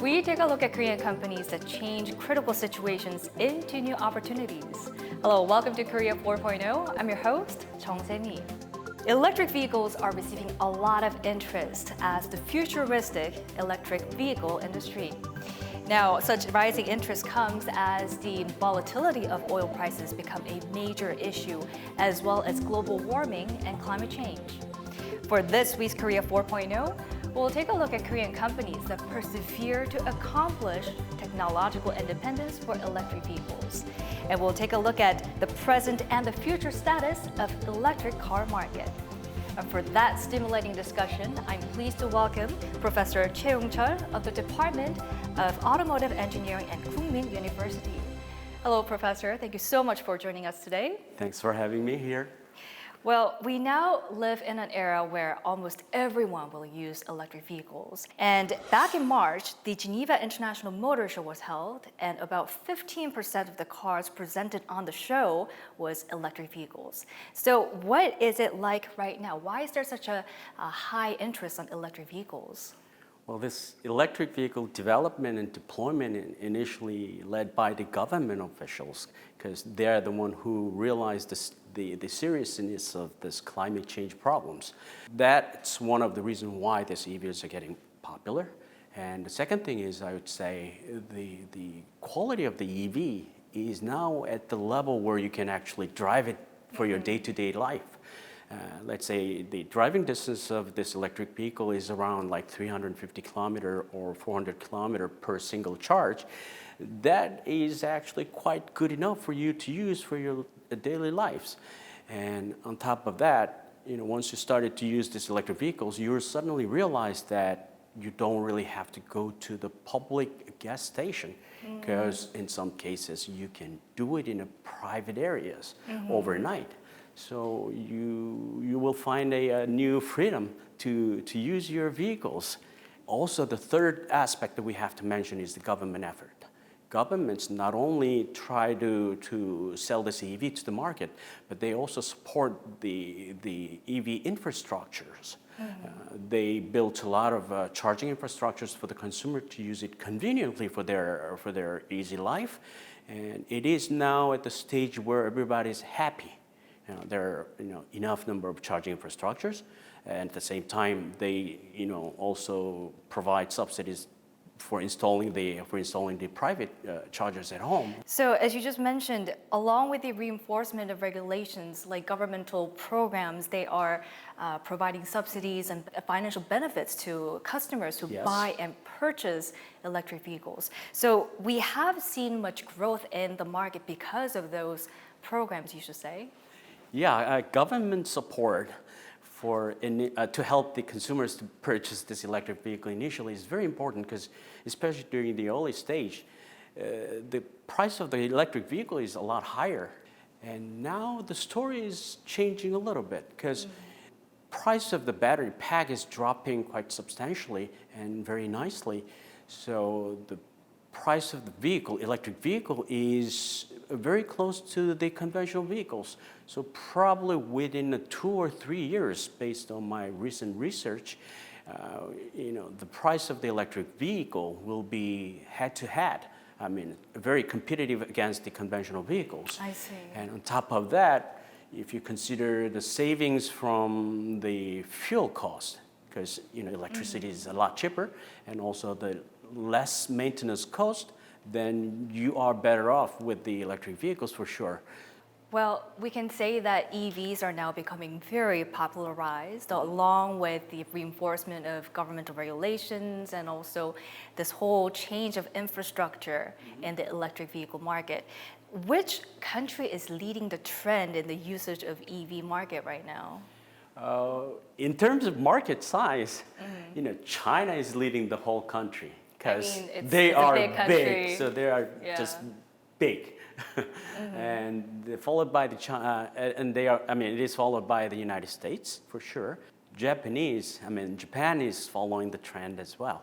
We take a look at Korean companies that change critical situations into new opportunities. Hello, welcome to Korea 4.0. I'm your host, Chung Se-mi. Electric vehicles are receiving a lot of interest as the futuristic electric vehicle industry. Now, such rising interest comes as the volatility of oil prices become a major issue, as well as global warming and climate change. For this week's Korea 4.0, we'll take a look at Korean companies that persevere to accomplish technological independence for electric vehicles. And we'll take a look at the present and the future status of electric car market. And for that stimulating discussion, I'm pleased to welcome Professor Choi Woong-chul of the Department of Automotive Engineering at Kookmin University. Hello, Professor. Thank you so much for joining us today. Thanks for having me here. Well, we now live in an era where almost everyone will use electric vehicles. And back in March, the Geneva International Motor Show was held, and about 15% of the cars presented on the show was electric vehicles. So what is it like right now? Why is there such a high interest on electric vehicles? Well, this electric vehicle development and deployment initially led by the government officials, because they're the one who realized the seriousness of this climate change problems. That's one of the reasons why these EVs are getting popular. And the second thing is, I would say, the quality of the EV is now at the level where you can actually drive it for your day-to-day life. Let's say the driving distance of this electric vehicle is around like 350 kilometer or 400 kilometer per single charge. That is actually quite good enough for you to use for your daily lives. And on top of that, once you started to use these electric vehicles, you suddenly realize that you don't really have to go to the public gas station, because in some cases you can do it in a private areas overnight. So you will find a new freedom to use your vehicles. Also, the third aspect that we have to mention is the government effort. Governments not only try to sell this EV to the market, but they also support the EV infrastructures. They built a lot of charging infrastructures for the consumer to use it conveniently for their easy life. And it is now at the stage where everybody's happy. There are enough number of charging infrastructures, and at the same time, they also provide subsidies for installing the private chargers at home. So as you just mentioned, along with the reinforcement of regulations like governmental programs, they are providing subsidies and financial benefits to customers who buy and purchase electric vehicles. So we have seen much growth in the market because of those programs, you should say. Yeah, government support to help the consumers to purchase this electric vehicle initially is very important, because especially during the early stage, the price of the electric vehicle is a lot higher. And now the story is changing a little bit, because price of the battery pack is dropping quite substantially and very nicely. So the price of the vehicle, electric vehicle, is very close to the conventional vehicles. So probably within 2 or 3 years, based on my recent research, the price of the electric vehicle will be head-to-head. I mean, very competitive against the conventional vehicles. I see. And on top of that, if you consider the savings from the fuel cost, because electricity is a lot cheaper, and also the less maintenance cost, then you are better off with the electric vehicles for sure. Well, we can say that EVs are now becoming very popularized, along with the reinforcement of governmental regulations and also this whole change of infrastructure in the electric vehicle market. Which country is leading the trend in the usage of EV market right now? In terms of market size, China is leading the whole country, because they are big, so they are just big. And followed by it is followed by the United States for sure. Japan is following the trend as well.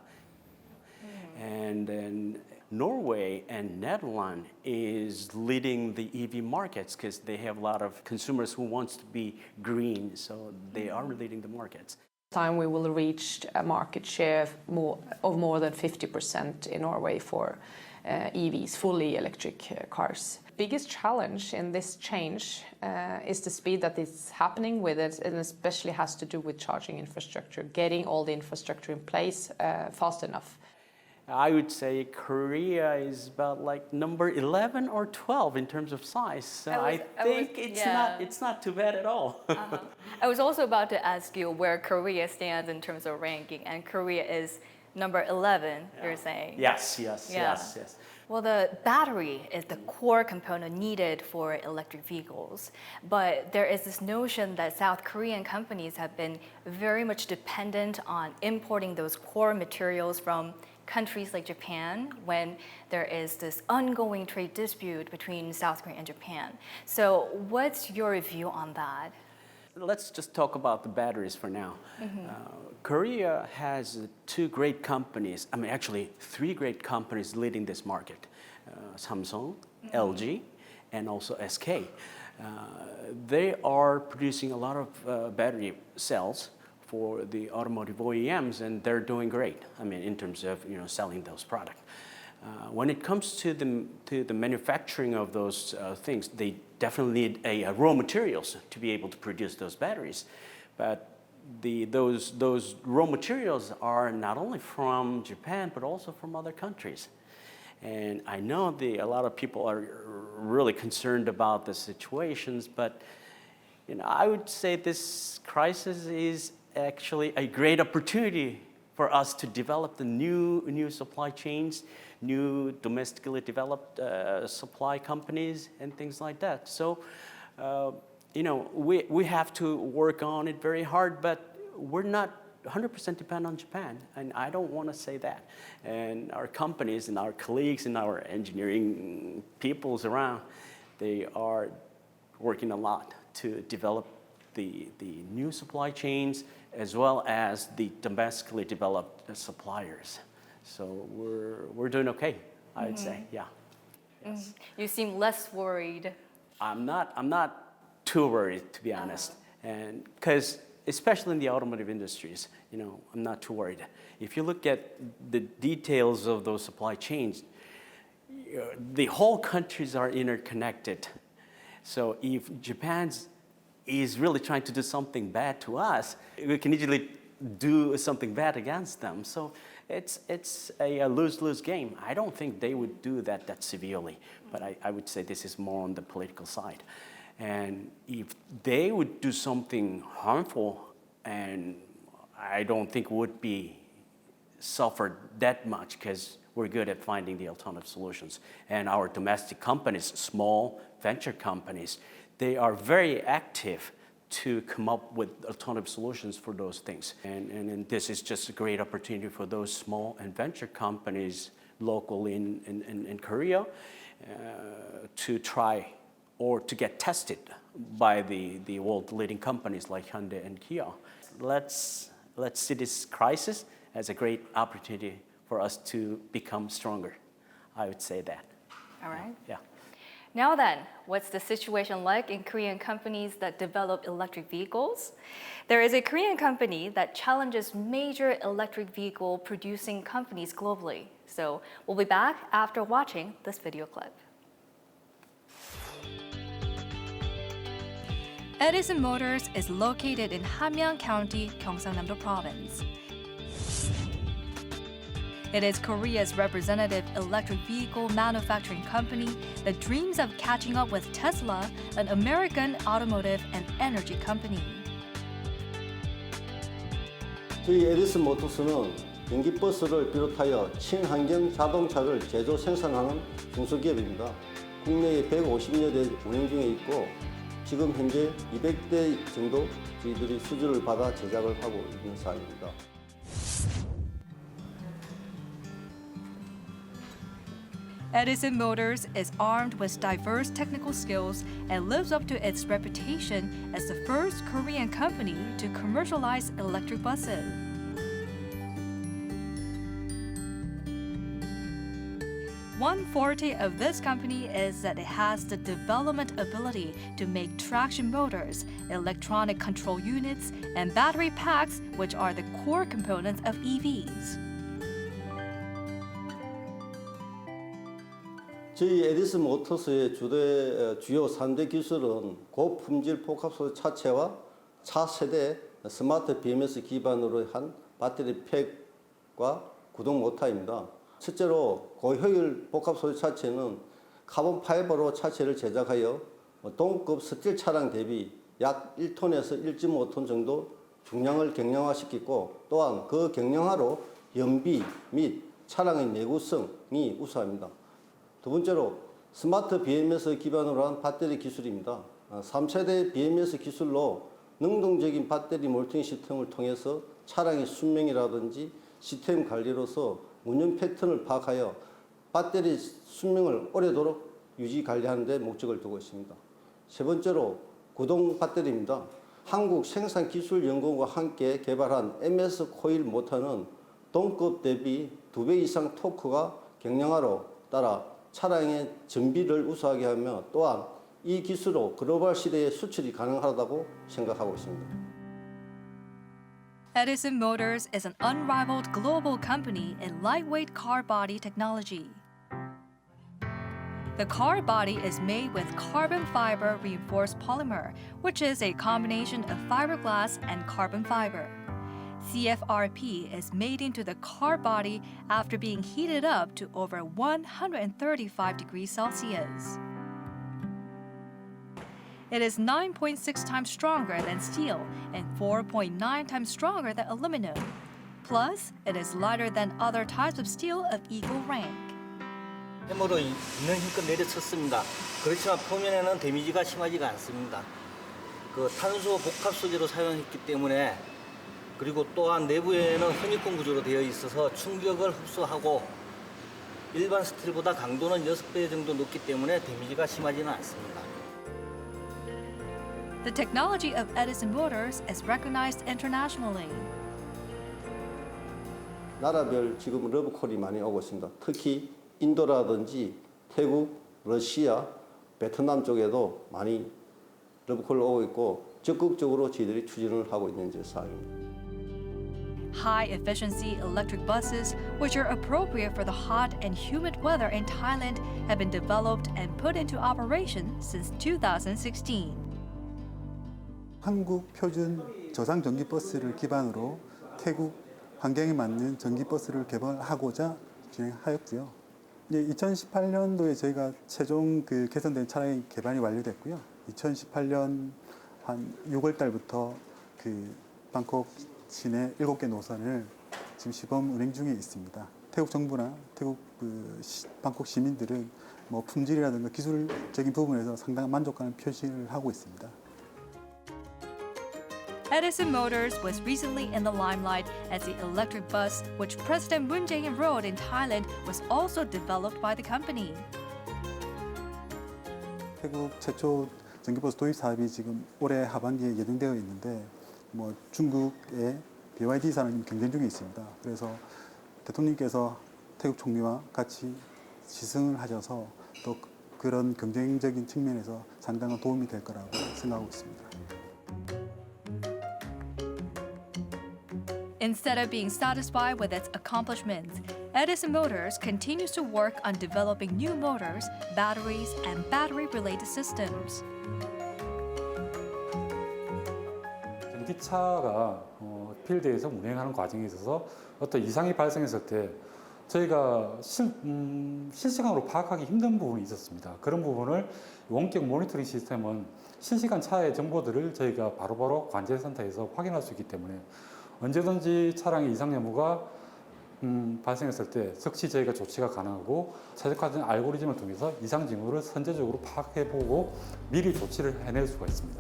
And then Norway and Netherlands is leading the EV markets, because they have a lot of consumers who wants to be green, so they are leading the markets. Time we will reach a market share of more than 50% in Norway for EVs, fully electric cars. Biggest challenge in this change is the speed that it's happening with it, and especially has to do with charging infrastructure, getting all the infrastructure in place fast enough. I would say Korea is about like number 11 or 12 in terms of size. So I think it's not too bad at all. I was also about to ask you where Korea stands in terms of ranking, and Korea is number 11, you're saying? Yes. Well, the battery is the core component needed for electric vehicles. But there is this notion that South Korean companies have been very much dependent on importing those core materials from countries like Japan when there is this ongoing trade dispute between South Korea and Japan. So what's your view on that? Let's just talk about the batteries for now. Korea has two great companies, actually three great companies leading this market. Samsung, LG, and also SK. They are producing a lot of battery cells for the automotive OEMs, and they're doing great. In terms of selling those products. When it comes to the manufacturing of those things, they definitely need raw materials to be able to produce those batteries. But those raw materials are not only from Japan but also from other countries. And I know a lot of people are really concerned about the situations, but I would say this crisis is actually a great opportunity for us to develop the new supply chains, new domestically developed supply companies and things like that. So, we have to work on it very hard, but we're not 100% dependent on Japan, and I don't want to say that. And our companies and our colleagues and our engineering peoples around, they are working a lot to develop the new supply chains as well as the domestically developed suppliers. So we're doing okay, I would say, yeah. Yes. You seem less worried. I'm not too worried, to be honest, and because especially in the automotive industries, I'm not too worried. If you look at the details of those supply chains, the whole countries are interconnected. So if Japan is really trying to do something bad to us, we can easily do something bad against them. So it's a lose-lose game. I don't think they would do that severely, but I would say this is more on the political side. And if they would do something harmful, and I don't think would be suffered that much because we're good at finding the alternative solutions. And our domestic companies, small venture companies, they are very active to come up with alternative solutions for those things. And this is just a great opportunity for those small and venture companies locally in Korea to try or to get tested by the world leading companies like Hyundai and Kia. Let's see this crisis as a great opportunity for us to become stronger. I would say that. All right. Yeah. Now then, what's the situation like in Korean companies that develop electric vehicles? There is a Korean company that challenges major electric vehicle producing companies globally. So we'll be back after watching this video clip. Edison Motors is located in Hamgyong County, Gyeongsang-namdo Province. It is Korea's representative electric vehicle manufacturing company that dreams of catching up with Tesla, an American automotive and energy company. 저희 에디슨 모터스는 전기 버스를 비롯하여 친환경 자동차를 제조 생산하는 중소기업입니다. 국내에 150여 대 운영 중에 있고 지금 현재 200대 정도 저희들이 수주를 받아 제작을 하고 있는 사항입니다. Edison Motors is armed with diverse technical skills and lives up to its reputation as the first Korean company to commercialize electric buses. One forte of this company is that it has the development ability to make traction motors, electronic control units, and battery packs, which are the core components of EVs. 저희 에디슨 모터스의 주요 3대 기술은 고품질 복합소재 차체와 차세대 스마트 BMS 기반으로 한 배터리 팩과 구동 모터입니다. 첫째로 고효율 복합소재 차체는 카본 파이버로 차체를 제작하여 동급 스틸 차량 대비 약 1톤에서 1.5톤 정도 중량을 경량화시키고 또한 그 경량화로 연비 및 차량의 내구성이 우수합니다. 두 번째로 스마트 BMS 기반으로 한 배터리 기술입니다. 3세대 BMS 기술로 능동적인 배터리 몰팅 시스템을 통해서 차량의 수명이라든지 시스템 관리로서 운영 패턴을 파악하여 배터리 수명을 오래도록 유지 관리하는 데 목적을 두고 있습니다. 세 번째로 구동 배터리입니다. 한국 생산기술연구원과 함께 개발한 MS 코일 모터는 동급 대비 2배 이상 토크가 경량화로 따라 차량의 전비를 우수하게 하며 또한 이 기술로 글로벌 시대에 수출이 가능하다고 생각하고 있습니다. Edison Motors is an unrivaled global company in lightweight car body technology. The car body is made with carbon fiber reinforced polymer, which is a combination of fiberglass and carbon fiber. CFRP is made into the car body after being heated up to over 135 degrees Celsius. It is 9.6 times stronger than steel and 4.9 times stronger than aluminum. Plus, it is lighter than other types of steel of equal rank. 해머로 있는 힘껏 내려쳤습니다. 그렇지만 표면에는 데미지가 심하지가 않습니다. 그 탄소 복합 소재로 사용했기 때문에 그리고 또한 내부에는 허니콤 구조로 되어 있어서 충격을 흡수하고 일반 스틸보다 강도는 6배 정도 높기 때문에 데미지가 심하지는 않습니다. The technology of Edison Motors is recognized internationally. 나라별 지금 러브콜이 많이 오고 있습니다. 특히 인도라든지 태국, 러시아, 베트남 쪽에도 많이 러브콜 오고 있고 적극적으로 저희들이 추진을 하고 있는 사항입니다. High efficiency electric buses, which are appropriate for the hot and humid weather in Thailand, have been developed and put into operation since 2016. 한국 표준 저상 전기 버스를 기반으로 태국 환경에 맞는 전기 버스를 개발하고자 진행하였고요. 이제 2018년도에 저희가 최종 개선된 차량이 개발이 완료됐고요. 2018년 한 6월 달부터 방콕 시내 7개 노선을 지금 시범 운행 중에 있습니다. 태국 정부나 태국 방콕 시민들은 뭐 품질이라든가 기술적인 부분에서 상당한 만족감을 표시를 하고 있습니다. Edison Motors was recently in the limelight as the electric bus, which President Moon Jae-in rode in Thailand, was also developed by the company. 태국 최초 전기버스 도입 사업이 지금 올해 하반기에 예정되어 있는데 뭐 중국의 BYD 사는 경쟁 중에 있습니다. 그래서 대통령께서 태국 총리와 같이 시승을 하셔서 또 그런 경쟁적인 측면에서 상당한 도움이 될 거라고 생각하고 있습니다. Instead of being satisfied with its accomplishments, Edison Motors continues to work on developing new motors, batteries, and battery-related systems. 전기차가 필드에서 운행하는 과정에 있어서 어떤 이상이 발생했을 때 저희가 실시간으로 파악하기 힘든 부분이 있었습니다. 그런 부분을 원격 모니터링 시스템은 실시간 차의 정보들을 저희가 바로바로 관제센터에서 확인할 수 있기 때문에 언제든지 차량의 이상 여부가 발생했을 때 즉시 저희가 조치가 가능하고 최적화된 알고리즘을 통해서 이상 징후를 선제적으로 파악해보고 미리 조치를 해낼 수가 있습니다.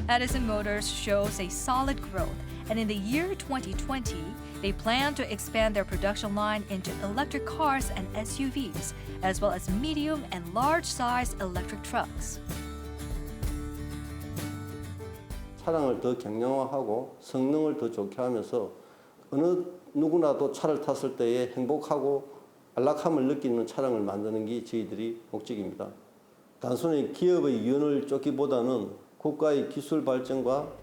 Edison Motors shows a solid growth, and in the year 2020, they plan to expand their production line into electric cars and SUVs, as well as medium and large-sized electric trucks. 차량을 더 경량화하고 성능을 더 좋게 하면서 어느 누구나도 차를 탔을 때에 행복하고 안락함을 느끼는 차량을 만드는 게 저희들이 목적입니다. 단순히 기업의 위원을 쫓기보다는 국가의 기술 발전과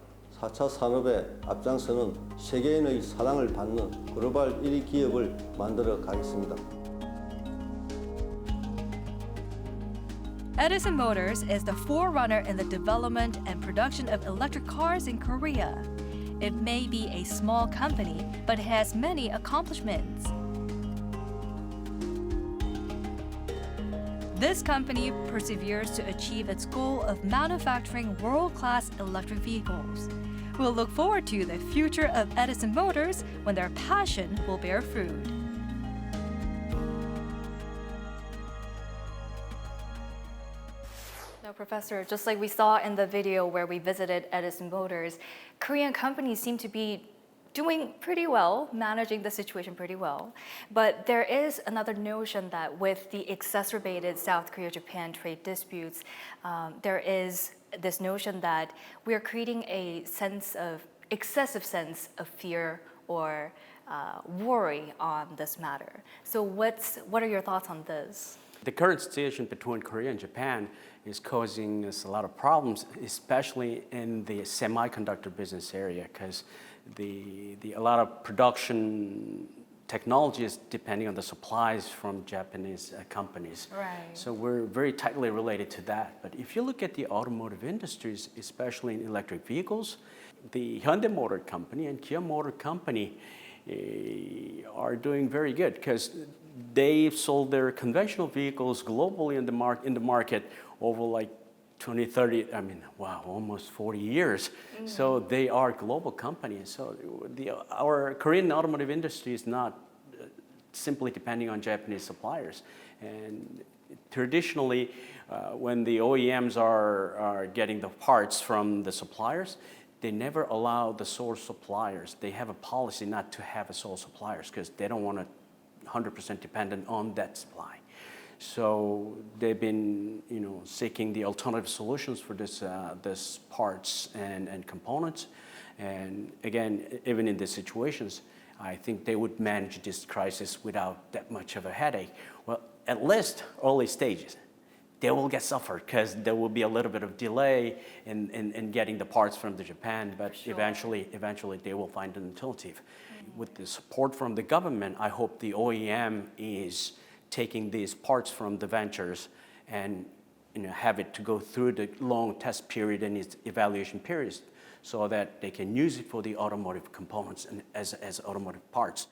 4차 산업의 앞장서는 세계인의 사랑을 받는 글로벌 1위 기업을 만들어 가겠습니다. Edison Motors is the forerunner in the development and production of electric cars in Korea. It may be a small company, but it has many accomplishments. This company perseveres to achieve its goal of manufacturing world-class electric vehicles. We'll look forward to the future of Edison Motors when their passion will bear fruit. Now, Professor, just like we saw in the video where we visited Edison Motors, Korean companies seem to be doing pretty well, managing the situation pretty well. But there is another notion that with the exacerbated South Korea-Japan trade disputes, there is this notion that we are creating a excessive sense of fear or worry on this matter. So what are your thoughts on this? The current situation between Korea and Japan is causing us a lot of problems, especially in the semiconductor business area, because a lot of production technology is depending on the supplies from Japanese companies. Right. So we're very tightly related to that. But if you look at the automotive industries, especially in electric vehicles, the Hyundai Motor Company and Kia Motor Company are doing very good because they've sold their conventional vehicles globally in the market over like 20, 30, almost 40 years. So they are global companies. So our Korean automotive industry is not simply depending on Japanese suppliers. And traditionally, when the OEMs are getting the parts from the suppliers, they never allow the sole suppliers. They have a policy not to have a sole suppliers because they don't want to 100% dependent on that supply. So they've been, seeking the alternative solutions for this parts and components. And again, even in these situations, I think they would manage this crisis without that much of a headache. Well, at least early stages, they will get suffered because there will be a little bit of delay in getting the parts from Japan, but sure. eventually they will find an alternative. With the support from the government, I hope the OEM is taking these parts from the ventures and have it to go through the long test period and its evaluation periods so that they can use it for the automotive components and as automotive parts.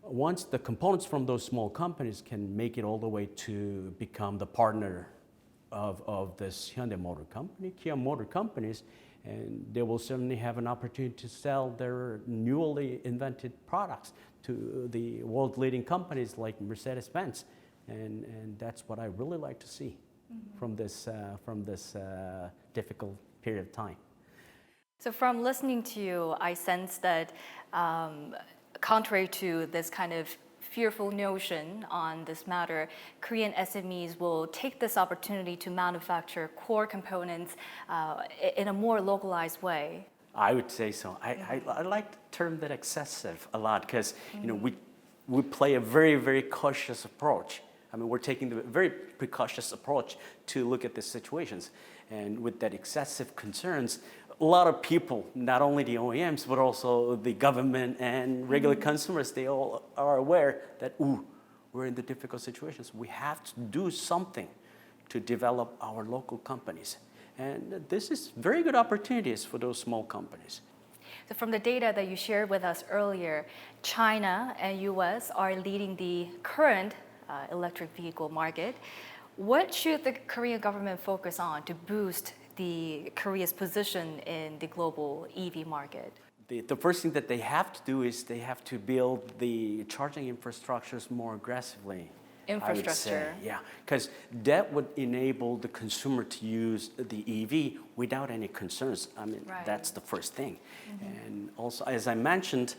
Once the components from those small companies can make it all the way to become the partner of this Hyundai Motor Company, Kia Motor Companies, and they will certainly have an opportunity to sell their newly invented products to the world-leading companies like Mercedes-Benz, and that's what I really like to see from this difficult period of time. So from listening to you, I sense that contrary to this kind of fearful notion on this matter, Korean SMEs will take this opportunity to manufacture core components in a more localized way. I would say so. I like the term that excessive a lot because we play a very, very cautious approach. I mean, we're taking the very precautious approach to look at these situations. And with that excessive concerns, a lot of people, not only the OEMs, but also the government and regular consumers, they all are aware that, we're in the difficult situations. We have to do something to develop our local companies. And this is very good opportunities for those small companies. So from the data that you shared with us earlier, China and US are leading the current electric vehicle market. What should the Korean government focus on to boost Korea's position in the global EV market? The first thing that they have to do is they have to build the charging infrastructures more aggressively. Infrastructure. Yeah, because that would enable the consumer to use the EV without any concerns. I mean, Right. That's the first thing. And also, as I mentioned,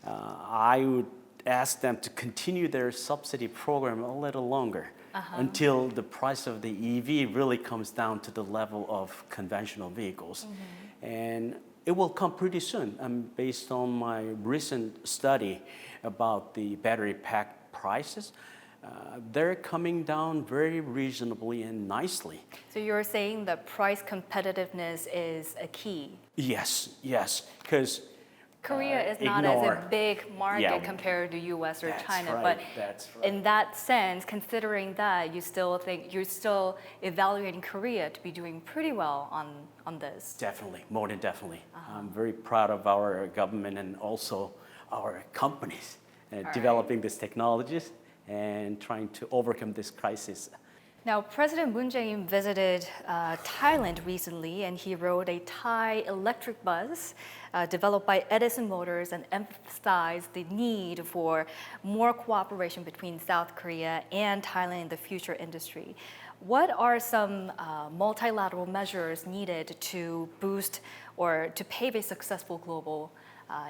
I would ask them to continue their subsidy program a little longer until the price of the EV really comes down to the level of conventional vehicles. And it will come pretty soon. Based on my recent study about the battery pack prices, they're coming down very reasonably and nicely. So you're saying that price competitiveness is a key. Yes, because Korea is not as a big market compared to US or China, but in that sense, considering that, you still think you're still evaluating Korea to be doing pretty well on this. Definitely, more than definitely. I'm very proud of our government and also our companies developing these technologies and trying to overcome this crisis. Now, President Moon Jae-in visited Thailand recently, and he rode a Thai electric bus developed by Edison Motors and emphasized the need for more cooperation between South Korea and Thailand in the future industry. What are some multilateral measures needed to boost or to pave a successful global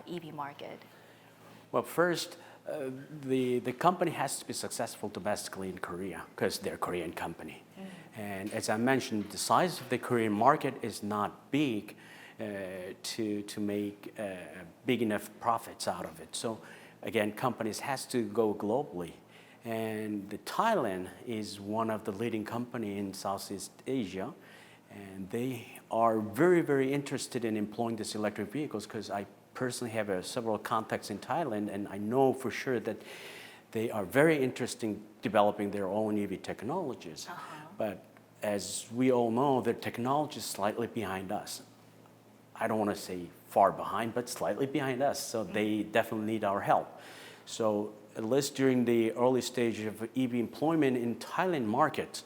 EV market? Well, first, the company has to be successful domestically in Korea because they're a Korean company. And as I mentioned, the size of the Korean market is not big to make big enough profits out of it. So again, companies has to go globally. And Thailand is one of the leading company in Southeast Asia. And they are very, very interested in employing these electric vehicles because I personally have several contacts in Thailand, and I know for sure that they are very interested in developing their own EV technologies. But as we all know, their technology is slightly behind us. I don't want to say far behind, but slightly behind us. So they definitely need our help. So at least during the early stage of EV employment in Thailand market,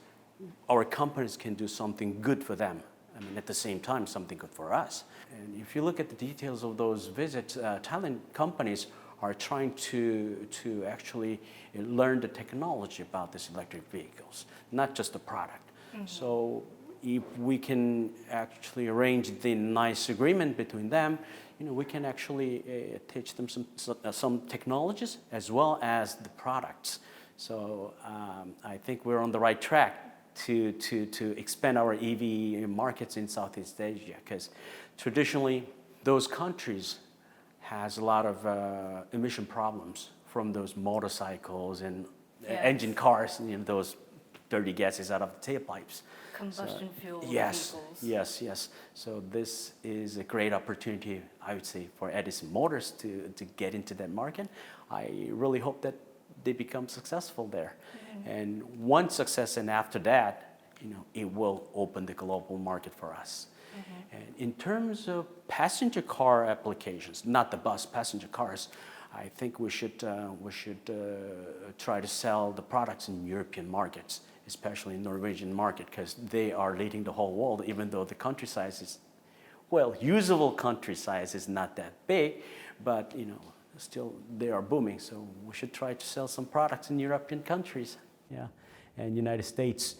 our companies can do something good for them. I mean, at the same time, something good for us. And if you look at the details of those visits, Thailand companies are trying to actually learn the technology about these electric vehicles, not just the product. So if we can actually arrange the nice agreement between them, we can actually teach them some technologies as well as the products. So I think we're on the right track to expand our EV markets in Southeast Asia, because traditionally those countries has a lot of emission problems from those motorcycles and engine cars, those dirty gases out of the tailpipes. Combustion fuel vehicles. Yes. So this is a great opportunity, I would say, for Edison Motors to get into that market. I really hope that they become successful there. And one success, and after that, it will open the global market for us. And in terms of passenger car applications, not the bus, passenger cars, I think we should try to sell the products in European markets, especially in Norwegian market, because they are leading the whole world, even though the country size is, usable country size is not that big, but still they are booming. So we should try to sell some products in European countries. And United States,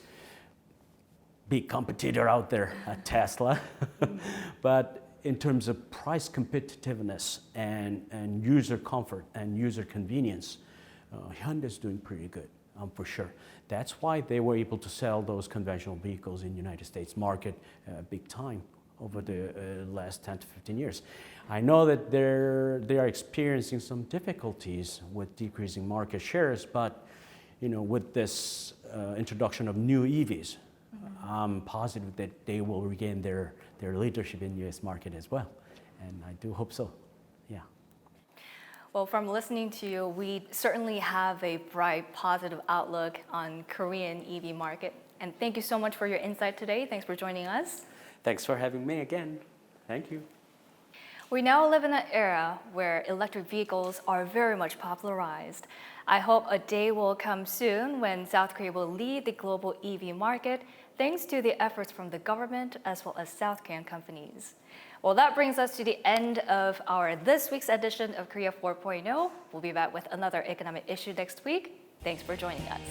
big competitor out there, Tesla. But in terms of price competitiveness and user comfort and user convenience, Hyundai's doing pretty good, for sure. That's why they were able to sell those conventional vehicles in the United States market big time over the last 10 to 15 years. I know that they are experiencing some difficulties with decreasing market shares, but with this introduction of new EVs, I'm positive that they will regain their leadership in the US market as well. And I do hope so, yeah. Well, from listening to you, we certainly have a bright, positive outlook on Korean EV market. And thank you so much for your insight today. Thanks for joining us. Thanks for having me again. Thank you. We now live in an era where electric vehicles are very much popularized. I hope a day will come soon when South Korea will lead the global EV market, thanks to the efforts from the government as well as South Korean companies. Well, that brings us to the end of our this week's edition of Korea 4.0. We'll be back with another economic issue next week. Thanks for joining us.